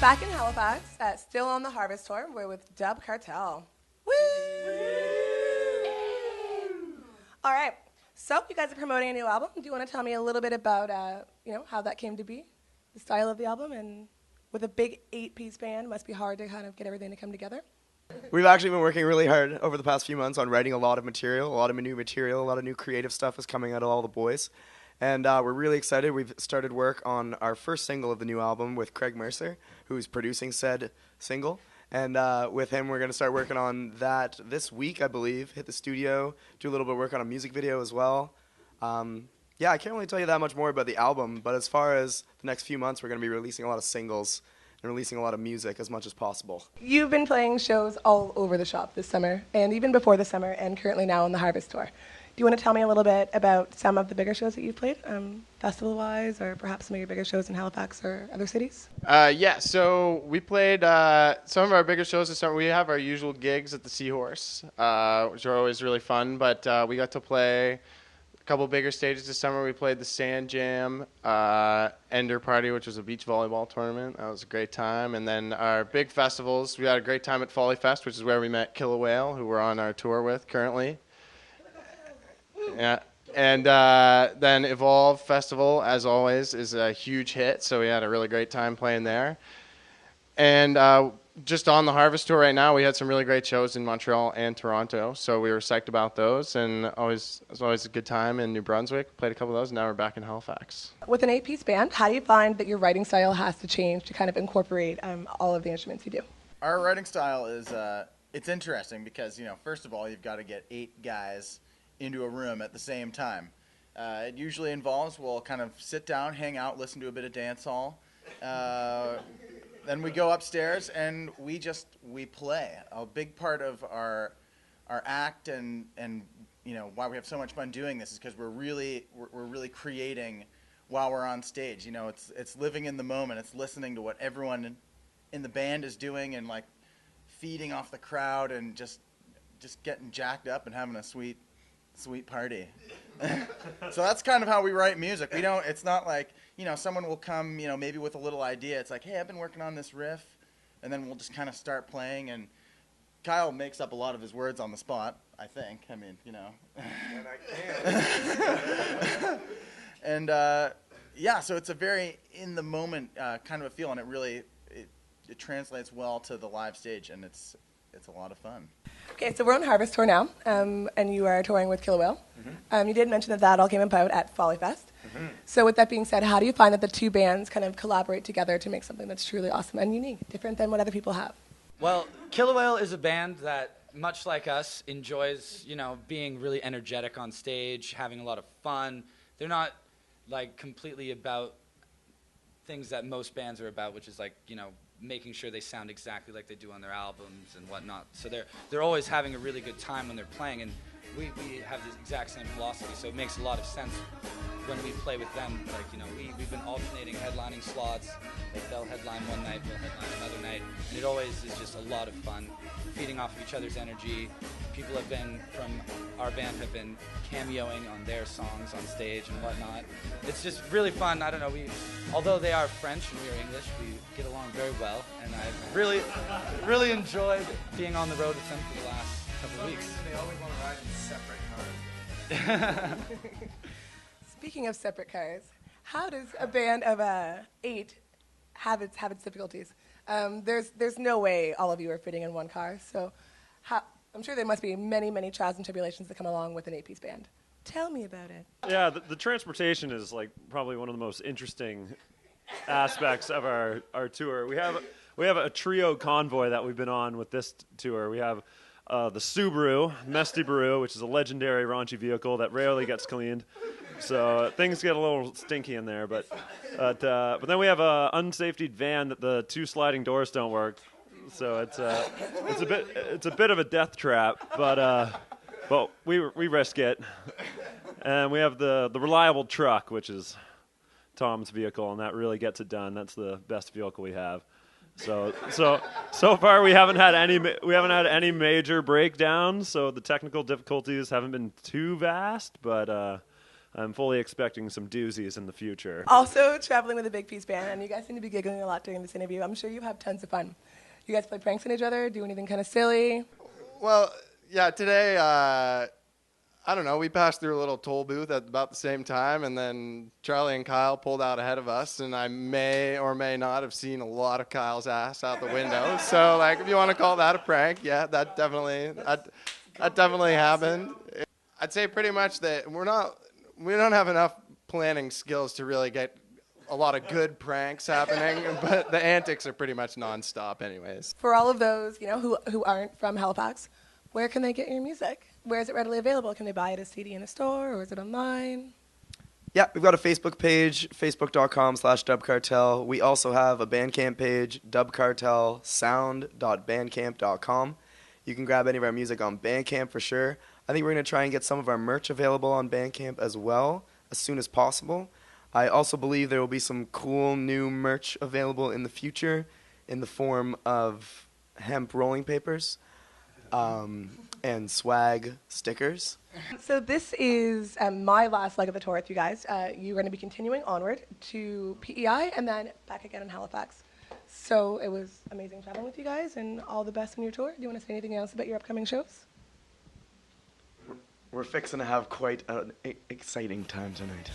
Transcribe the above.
Back in Halifax, still on the Harvest Tour, we're with Dub Kartel. Woo! All right, so you guys are promoting a new album. Do you want to tell me a little bit about, how that came to be, the style of the album, and with a big 8-piece band, must be hard to kind of get everything to come together? We've actually been working really hard over the past few months on writing a lot of material, a lot of new creative stuff is coming out of all the boys. And we're really excited. We've started work on our first single of the new album with Craig Mercer, who's producing said single. And with him, we're going to start working on that this week, I believe. Hit the studio, do a little bit of work on a music video as well. I can't really tell you that much more about the album, but as far as the next few months, we're going to be releasing a lot of singles and releasing a lot of music as much as possible. You've been playing shows all over the shop this summer, and even before the summer, and currently now on the Harvest Tour. Do you want to tell me a little bit about some of the bigger shows that you've played, festival-wise, or perhaps some of your bigger shows in Halifax or other cities? So we played some of our bigger shows this summer. We have our usual gigs at the Seahorse, which are always really fun, but we got to play a couple bigger stages this summer. We played the Sand Jam, Ender Party, which was a beach volleyball tournament. That was a great time. And then our big festivals, we had a great time at Folly Fest, which is where we met KillaWail, who we're on our tour with currently. Yeah, and then Evolve Festival, as always, is a huge hit, so we had a really great time playing there. And just on the Harvest Tour right now, we had some really great shows in Montreal and Toronto, so we were psyched about those, and it was always a good time in New Brunswick. Played a couple of those, and now we're back in Halifax. With an 8-piece band, how do you find that your writing style has to change to kind of incorporate all of the instruments you do? Our writing style is, it's interesting because, first of all, you've got to get 8 guys into a room at the same time. It usually involves, we'll kind of sit down, hang out, listen to a bit of dance hall. Then we go upstairs and we play. A big part of our act and why we have so much fun doing this is because we're really creating while we're on stage. It's living in the moment. It's listening to what everyone in the band is doing and like feeding off the crowd and just getting jacked up and having a sweet party. So that's kind of how we write music. It's not like, someone will come, maybe with a little idea. It's like, hey, I've been working on this riff, and then we'll just kind of start playing, and Kyle makes up a lot of his words on the spot, I think. I mean, And I can. And, so it's a very in-the-moment kind of a feel, and it translates well to the live stage, and it's a lot of fun. Okay, so we're on Harvest Tour now, and you are touring with KillaWail. Mm-hmm. You did mention that all came about at Folly Fest. Mm-hmm. So with that being said, how do you find that the two bands kind of collaborate together to make something that's truly awesome and unique, different than what other people have? Well, KillaWail is a band that, much like us, enjoys, being really energetic on stage, having a lot of fun. They're not, completely about things that most bands are about, which is, making sure they sound exactly like they do on their albums and whatnot. So they're always having a really good time when they're playing, and we have the exact same philosophy, so it makes a lot of sense when we play with them. We've been alternating headlining slots. They'll headline one night, we'll headline another night, and it always is just a lot of fun, feeding off of each other's energy. People from our band have been cameoing on their songs on stage and whatnot. It's just really fun. I don't know, although they are French and we are English, we get along very well, and I've really enjoyed being on the road with them for the last couple of weeks. They always want to ride in separate cars. Speaking of separate cars, how does a band of 8 have its difficulties? There's no way all of you are fitting in one car, so I'm sure there must be many, many trials and tribulations that come along with an 8-piece band. Tell me about it. Yeah, the transportation is probably one of the most interesting aspects of our tour. We have a trio convoy that we've been on with this tour. We have the Subaru, Mesty Baru, which is a legendary raunchy vehicle that rarely gets cleaned. So things get a little stinky in there, but then we have a unsafetied van that the 2 sliding doors don't work. So it's a bit of a death trap, but we risk it. And we have the reliable truck, which is Tom's vehicle, and that really gets it done. That's the best vehicle we have. So far we haven't had any major breakdowns. So the technical difficulties haven't been too vast, but I'm fully expecting some doozies in the future. Also traveling with a big piece band, and you guys seem to be giggling a lot during this interview. I'm sure you have tons of fun. You guys play pranks on each other, do anything kind of silly? Well, yeah, today, I don't know, we passed through a little toll booth at about the same time, and then Charlie and Kyle pulled out ahead of us, and I may or may not have seen a lot of Kyle's ass out the window. So, like, if you want to call that a prank, yeah, that definitely happened. I'd say pretty much that we don't have enough planning skills to really get a lot of good pranks happening, but the antics are pretty much nonstop anyways. For all of those, who aren't from Halifax, where can they get your music? Where is it readily available? Can they buy it as CD in a store, or is it online? Yeah, we've got a Facebook page, facebook.com/Dub Kartel. We also have a Bandcamp page, dubkartelsound.bandcamp.com. You can grab any of our music on Bandcamp for sure. I think we're going to try and get some of our merch available on Bandcamp as well as soon as possible. I also believe there will be some cool new merch available in the future in the form of hemp rolling papers and swag stickers. So this is my last leg of the tour with you guys. You're going to be continuing onward to PEI and then back again in Halifax. So it was amazing traveling with you guys, and all the best on your tour. Do you want to say anything else about your upcoming shows? We're fixing to have quite an exciting time tonight.